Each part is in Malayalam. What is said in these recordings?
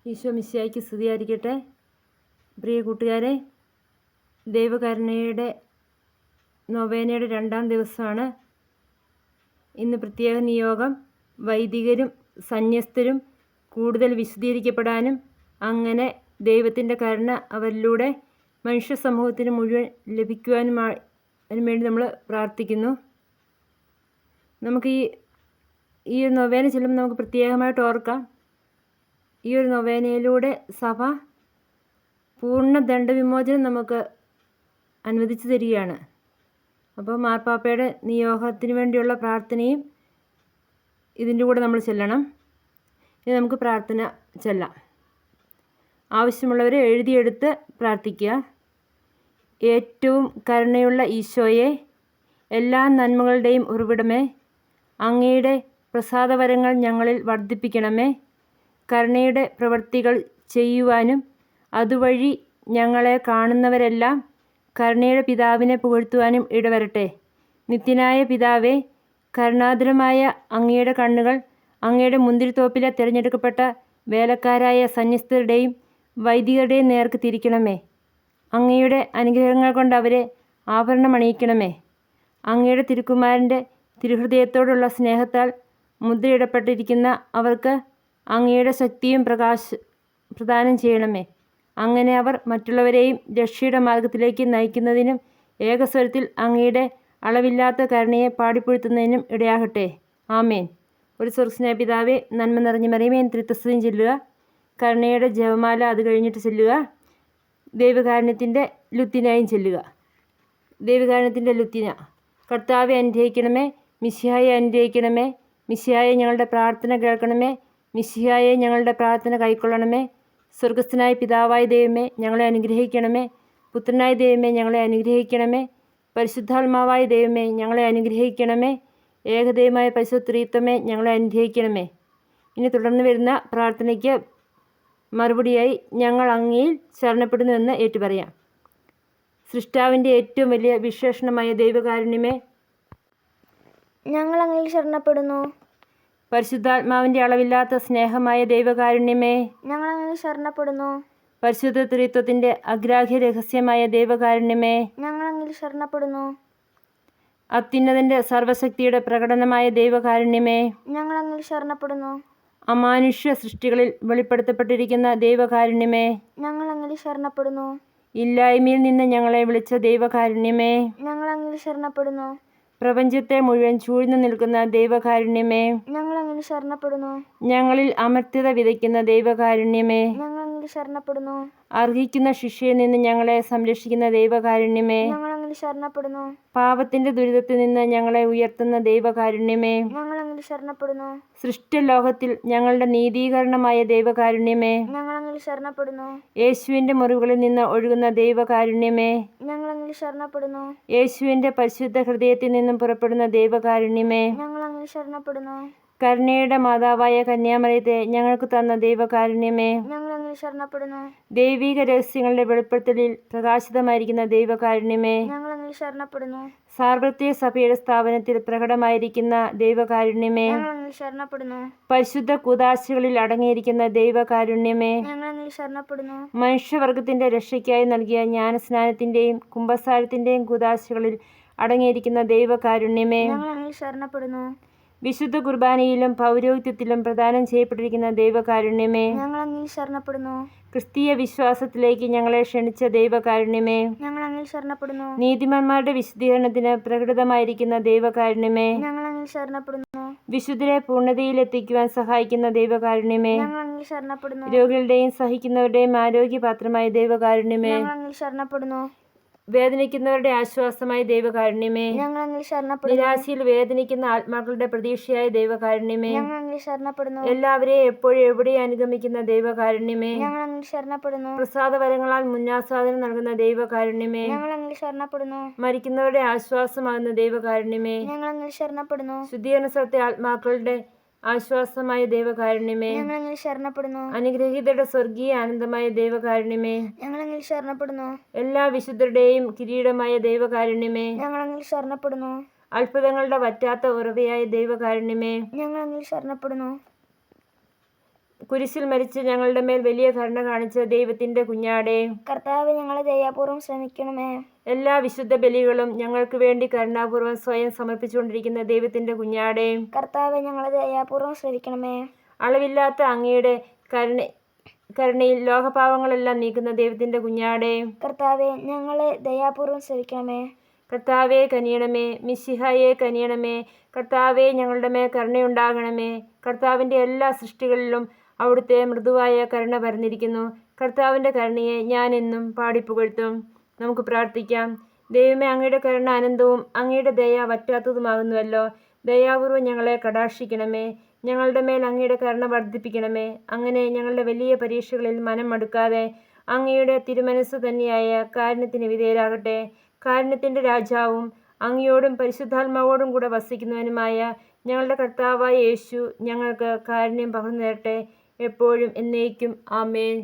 ഈശോ മിശിഹായ്ക്ക് സ്തുതിയായിരിക്കട്ടെ. പ്രിയ കൂട്ടുകാരെ, ദൈവകരുണയുടെ നൊവേനയുടെ 2-ാം ദിവസമാണ്. ഇന്ന് പ്രത്യേക നിയോഗം വൈദികരും സന്യസ്തരും കൂടുതൽ വിശദീകരിക്കപ്പെടാനും അങ്ങനെ ദൈവത്തിൻ്റെ കരുണ അവരിലൂടെ മനുഷ്യ സമൂഹത്തിന് മുഴുവൻ ലഭിക്കുവാനും വേണ്ടി നമ്മൾ പ്രാർത്ഥിക്കുന്നു. നമുക്ക് ഈ ഒരു നൊവേന ചെല്ലുമ്പോൾ നമുക്ക് പ്രത്യേകമായിട്ട് ഓർക്കാം, ഈ ഒരു നൊവേനയിലൂടെ സഭ പൂർണ്ണ ദണ്ഡവിമോചനം നമുക്ക് അനുവദിച്ചു തരികയാണ്. അപ്പോൾ മാർപ്പാപ്പയുടെ നിയോഗത്തിന് വേണ്ടിയുള്ള പ്രാർത്ഥനയും ഇതിൻ്റെ കൂടെ നമ്മൾ ചെല്ലണം. ഇനി നമുക്ക് പ്രാർത്ഥന ചെല്ലാം. ആവശ്യമുള്ളവരെ എഴുതിയെടുത്ത് പ്രാർത്ഥിക്കുക. ഏറ്റവും കരുണയുള്ള ഈശോയെ, എല്ലാ നന്മകളുടെയും ഉറവിടമേ, അങ്ങയുടെ പ്രസാദവരങ്ങൾ ഞങ്ങളിൽ വർദ്ധിപ്പിക്കണമേ. കരുണയുടെ പ്രവൃത്തികൾ ചെയ്യുവാനും അതുവഴി ഞങ്ങളെ കാണുന്നവരെല്ലാം കരുണയുടെ പിതാവിനെ പുകഴ്ത്തുവാനും ഇടവരട്ടെ. നിത്യനായ പിതാവേ, കരുണാതുരമായ അങ്ങയുടെ കണ്ണുകൾ അങ്ങയുടെ മുന്തിരിത്തോപ്പിലെ തിരഞ്ഞെടുക്കപ്പെട്ട വേലക്കാരായ സന്യസ്തരുടെയും വൈദികരുടെയും നേർക്ക് തിരിക്കണമേ. അങ്ങയുടെ അനുഗ്രഹങ്ങൾ കൊണ്ട് അവരെ ആഭരണമണിയിക്കണമേ. അങ്ങയുടെ തിരുക്കുമാരൻ്റെ തിരുഹൃദയത്തോടുള്ള സ്നേഹത്താൽ മുദ്രയിടപ്പെട്ടിരിക്കുന്ന അവർക്ക് അങ്ങയുടെ ശക്തിയും പ്രദാനം ചെയ്യണമേ. അങ്ങനെ അവർ മറ്റുള്ളവരെയും രക്ഷയുടെ മാർഗത്തിലേക്ക് നയിക്കുന്നതിനും ഏകസ്വരത്തിൽ അങ്ങയുടെ അളവില്ലാത്ത കരുണയെ പാടിപ്പുഴ്ത്തുന്നതിനും ഇടയാകട്ടെ. ആമേൻ. ഒരു സ്വർഗ്ഗസ്ഥനായ പിതാവേ, നന്മ നിറഞ്ഞ മറിയമേ, ത്രിത്വസ്തുതിയും ചൊല്ലുക. കരുണയുടെ ജപമാല അത് കഴിഞ്ഞിട്ട് ചൊല്ലുക. ദൈവകാരുണ്യത്തിൻ്റെ ലുത്തിനായും ചൊല്ലുക. ദൈവകാരുണ്യത്തിൻ്റെ ലുത്തിന. കർത്താവെ അനുഗ്രഹിക്കണമേ, മിശിഹായെ അനുഗ്രഹിക്കണമേ, മിശിഹായെ ഞങ്ങളുടെ പ്രാർത്ഥന കേൾക്കണമേ, മിശിഹായെ ഞങ്ങളുടെ പ്രാർത്ഥന കൈക്കൊള്ളണമേ. സ്വർഗ്ഗസ്ഥനായ പിതാവായ ദൈവമേ, ഞങ്ങളെ അനുഗ്രഹിക്കണമേ. പുത്രനായ ദൈവമേ, ഞങ്ങളെ അനുഗ്രഹിക്കണമേ. പരിശുദ്ധാത്മാവായ ദൈവമേ, ഞങ്ങളെ അനുഗ്രഹിക്കണമേ. ഏകദൈവമായ പരിശുദ്ധ ത്രിത്വമേ, ഞങ്ങളെ അനുഗ്രഹിക്കണമേ. ഇനി തുടർന്ന് വരുന്ന പ്രാർത്ഥനയ്ക്ക് മറുപടിയായി ഞങ്ങൾ അങ്ങയിൽ ശരണപ്പെടുന്നുവെന്ന് ഏറ്റുപറയാം. സൃഷ്ടാവിൻ്റെ ഏറ്റവും വലിയ വിശേഷണമായ ദൈവകാരുണ്യമേ, ഞങ്ങൾ അങ്ങയിൽ ശരണപ്പെടുന്നു. പരിശുദ്ധാത്മാവിൻ്റെ അളവില്ലാത്ത സ്നേഹമായ ദൈവകാരുണ്യമേ, ഞങ്ങൾ അങ്ങയിൽ ശരണപ്പെടുന്നു. പരിശുദ്ധ ത്രിത്വത്തിൻ്റെ അഗ്രാഹ്യ രഹസ്യമായ ദൈവകാരുണ്യമേ, ഞങ്ങൾ അങ്ങയിൽ ശരണപ്പെടുന്നു. അത്യുന്നതൻ്റെ സർവശക്തിയുടെ പ്രകടനമായ ദൈവകാരുണ്യമേ, ഞങ്ങൾ അങ്ങയിൽ ശരണപ്പെടുന്നു. അമാനുഷ്യ സൃഷ്ടികളിൽ വെളിപ്പെടുത്തപ്പെട്ടിരിക്കുന്ന ദൈവകാരുണ്യമേ, ഞങ്ങൾ അങ്ങയിൽ ശരണപ്പെടുന്നു. ഇല്ലായ്മയിൽ നിന്ന് ഞങ്ങളെ വിളിച്ച ദൈവകാരുണ്യമേ, ഞങ്ങൾ അങ്ങയിൽ ശരണപ്പെടുന്നു. പ്രപഞ്ചത്തെ മുഴുവൻ ചൂഴ്ന്നു നിൽക്കുന്ന ദൈവകാരുണ്യമേ, ഞങ്ങൾ അങ്ങയിൽ ശരണപ്പെടുന്നു. ഞങ്ങളിൽ അമർത്യത വിതയ്ക്കുന്ന ദൈവകാരുണ്യമേ, ഞങ്ങൾ അങ്ങയിൽ ശരണപ്പെടുന്നു. അർഹിക്കുന്ന ശിക്ഷയിൽ നിന്ന് ഞങ്ങളെ സംരക്ഷിക്കുന്ന ദൈവകാരുണ്യമേ, ഞങ്ങൾ അങ്ങയിൽ ശരണപ്പെടുന്നു. പാപത്തിന്റെ ദുരിതത്തിൽ നിന്ന് ഞങ്ങളെ ഉയർത്തുന്ന ദൈവകാരുണ്യമേ, ഞങ്ങൾ അങ്ങയിൽ ശരണപ്പെടുന്നു. സൃഷ്ടലോകത്തിൽ ഞങ്ങളുടെ നീതീകരണമായ ദൈവകാരുണ്യമേ, ഞങ്ങൾ അങ്ങയിൽ ശരണപ്പെടുന്നു. യേശുവിന്റെ മുറിവുകളിൽ നിന്ന് ഒഴുകുന്ന ദൈവകാരുണ്യമേ, ഞങ്ങൾ അങ്ങയിൽ ശരണപ്പെടുന്നു. യേശുവിന്റെ പരിശുദ്ധ ഹൃദയത്തിൽ നിന്നും പുറപ്പെടുന്ന ദൈവകാരുണ്യമേ, ഞങ്ങൾ അങ്ങയിൽ ശരണപ്പെടുന്നു. കരുണയുടെ മാതാവായ കന്യാമറിയത്തെ ഞങ്ങൾക്ക് തന്ന ദൈവകാരുണ്യമേ, ഞങ്ങൾ അങ്ങയിൽ ശരണപ്പെടുന്നു. ദൈവിക രഹസ്യങ്ങളുടെ വെളിപ്പെടുത്തലിൽ പ്രകാശിതമായിരിക്കുന്ന ദൈവകാരുണ്യമേ, ഞങ്ങൾ അങ്ങയിൽ ശരണപ്പെടുന്നു. സാർവത്രിക സഭയുടെ സ്ഥാപനത്തിൽ പ്രകടമായിരിക്കുന്ന ദൈവകാരുണ്യമേ, ഞങ്ങൾ അങ്ങയിൽ ശരണപ്പെടുന്നു. പരിശുദ്ധ കൂദാശകളിൽ അടങ്ങിയിരിക്കുന്ന ദൈവകാരുണ്യമേ, ഞങ്ങൾ അങ്ങയിൽ ശരണപ്പെടുന്നു. മനുഷ്യവർഗത്തിന്റെ രക്ഷയ്ക്കായി നൽകിയ ജ്ഞാനസ്നാനത്തിന്റെയും കുംഭസാരത്തിന്റെയും കൂദാശകളിൽ അടങ്ങിയിരിക്കുന്ന ദൈവകാരുണ്യമേ, ഞങ്ങൾ അങ്ങയിൽ ശരണപ്പെടുന്നു. വിശുദ്ധ കുർബാനയിലും പൗരോഹിത്യത്തിലും പ്രദാനം ചെയ്യപ്പെട്ടിരിക്കുന്ന ദൈവകാരുണ്യമേ, ഞങ്ങൾ അങ്ങയിൽ ശരണപ്പെടുന്നു. ക്രിസ്തീയ വിശ്വാസത്തിലേക്ക് ഞങ്ങളെ ക്ഷണിച്ച ദൈവകാരുണ്യമേ, ഞങ്ങൾ അങ്ങയിൽ ശരണപ്പെടുന്നു. നീതിമാന്മാരുടെ വിശുദ്ധീകരണത്തിന് പ്രകൃതമായിരിക്കുന്ന ദൈവകാരുണ്യമേ, ഞങ്ങൾ അങ്ങയിൽ ശരണപ്പെടുന്നു. വിശുദ്ധരെ പൂർണ്ണതയിലെത്തിക്കുവാൻ സഹായിക്കുന്ന ദൈവകാരുണ്യമേ, ഞങ്ങൾ അങ്ങയിൽ ശരണപ്പെടുന്നു. രോഗികളുടെയും സഹിക്കുന്നവരുടെയും ആരോഗ്യപാത്രമായ ദൈവകാരുണ്യമേ, ഞങ്ങൾ അങ്ങയിൽ ശരണപ്പെടുന്നു. വേദനിക്കുന്നവരുടെ ആശ്വാസമായ ദൈവകാരുണ്യമേ, ഞങ്ങൾ അങ്ങയിൽ ശരണപ്പെടുന്നു. നിരാശയിൽ വേദനിക്കുന്ന ആത്മാക്കളുടെ പ്രതീക്ഷയായ ദൈവകാരുണ്യമേ, ഞങ്ങൾ അങ്ങയിൽ ശരണപ്പെടുന്നു. എല്ലാവരെയും എപ്പോഴും എവിടെയും അനുഗമിക്കുന്ന ദൈവകാരുണ്യമേ, ഞങ്ങൾ അങ്ങയിൽ ശരണപ്പെടുന്നു. പ്രസാദവരങ്ങളാൽ മുന്നാസ്വാദനം നൽകുന്ന ദൈവകാരുണ്യമേ, ഞങ്ങൾ അങ്ങയിൽ ശരണപ്പെടുന്നു. മരിക്കുന്നവരുടെ ആശ്വാസമാകുന്ന ദൈവകാരുണ്യമേ, ഞങ്ങൾ അങ്ങയിൽ ശരണപ്പെടുന്നു. ശുദ്ധീകരണ സ്ഥലത്തെ ആത്മാക്കളുടെ ആശ്വാസമായ ദൈവകാരുണ്യമേ, ഞങ്ങൾ അങ്ങയിൽ ശരണപ്പെടുന്നു. അനുഗ്രഹീതരുടെ സ്വർഗീയ ആനന്ദമായ ദൈവകാരുണ്യമേ, ഞങ്ങൾ അങ്ങയിൽ ശരണപ്പെടുന്നു. എല്ലാ വിശുദ്ധരുടെയും കിരീടമായ ദൈവകാരുണ്യമേ, ഞങ്ങൾ അങ്ങയിൽ ശരണപ്പെടുന്നു. അത്ഭുതങ്ങളുടെ വറ്റാത്ത ഉറവയായ ദൈവകാരുണ്യമേ, ഞങ്ങൾ അങ്ങയിൽ ശരണപ്പെടുന്നു. കുരിശിൽ മരിച്ച് ഞങ്ങളുടെ മേൽ വലിയ കരുണ കാണിച്ച ദൈവത്തിൻ്റെ കുഞ്ഞാടേ, കർത്താവെ ഞങ്ങളെ ദയാപൂർവം ശ്രമിക്കണമേ. എല്ലാ വിശുദ്ധ ബലികളും ഞങ്ങൾക്ക് വേണ്ടി കരുണാപൂർവ്വം സ്വയം സമർപ്പിച്ചുകൊണ്ടിരിക്കുന്ന ദൈവത്തിൻ്റെ കുഞ്ഞാടേ, കർത്താവെ ഞങ്ങളെ ദയാപൂർവം ശ്രമിക്കണമേ. അളവില്ലാത്ത അങ്ങയുടെ കരുണയിൽ ലോകപാവങ്ങളെല്ലാം നീക്കുന്ന ദൈവത്തിൻ്റെ കുഞ്ഞാടേ, കർത്താവെ ഞങ്ങളെ ദയാപൂർവം ശ്രമിക്കണമേ. കർത്താവെ കനിയണമേ. മിശിഹായെ കനിയണമേ. കർത്താവെ ഞങ്ങളുടെ മേൽ കരുണയുണ്ടാകണമേ. കർത്താവിൻ്റെ എല്ലാ സൃഷ്ടികളിലും അവിടുത്തെ മൃദുവായ കരുണ പരന്നിരിക്കുന്നു. കർത്താവിൻ്റെ കരുണയെ ഞാൻ എന്നും പാടിപ്പുകഴ്ത്തും. നമുക്ക് പ്രാർത്ഥിക്കാം. ദൈവമേ, അങ്ങയുടെ കരുണ അനന്തവും അങ്ങയുടെ ദയ വറ്റാത്തതുമാകുന്നുവല്ലോ. ദയാപൂർവ്വം ഞങ്ങളെ കടാക്ഷിക്കണമേ. ഞങ്ങളുടെ മേൽ അങ്ങയുടെ കരുണ വർദ്ധിപ്പിക്കണമേ. അങ്ങനെ ഞങ്ങളുടെ വലിയ പരീക്ഷകളിൽ മനം മടുക്കാതെ അങ്ങയുടെ തിരുമനസ് തന്നെയായ കാരുണ്യത്തിന് വിധേയരാകട്ടെ. കാരുണ്യത്തിൻ്റെ രാജാവും അങ്ങയോടും പരിശുദ്ധാത്മാവോടും കൂടെ വസിക്കുന്നവനുമായ ഞങ്ങളുടെ കർത്താവായ യേശു ഞങ്ങൾക്ക് കാരുണ്യം പകർന്നു തരട്ടെ, എപ്പോഴും എന്നേക്കും. ആമേൻ.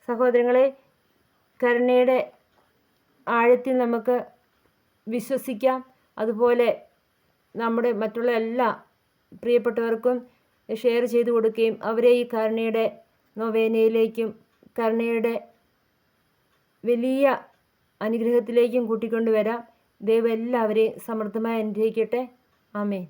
സഹോദരങ്ങളെ, കരുണയുടെ ആഴത്തിൽ നമുക്ക് വിശ്വസിക്കാം. അതുപോലെ നമ്മുടെ മറ്റുള്ള എല്ലാ പ്രിയപ്പെട്ടവർക്കും ഷെയർ ചെയ്തു കൊടുക്കുകയും അവരെ ഈ കരുണയുടെ നൊവേനയിലേക്കും കരുണയുടെ വലിയ അനുഗ്രഹത്തിലേക്കും കൂട്ടിക്കൊണ്ടുവരാം. ദൈവം എല്ലാവരെയും സമൃദ്ധമായി അനുഗ്രഹിക്കട്ടെ. ആമേൻ.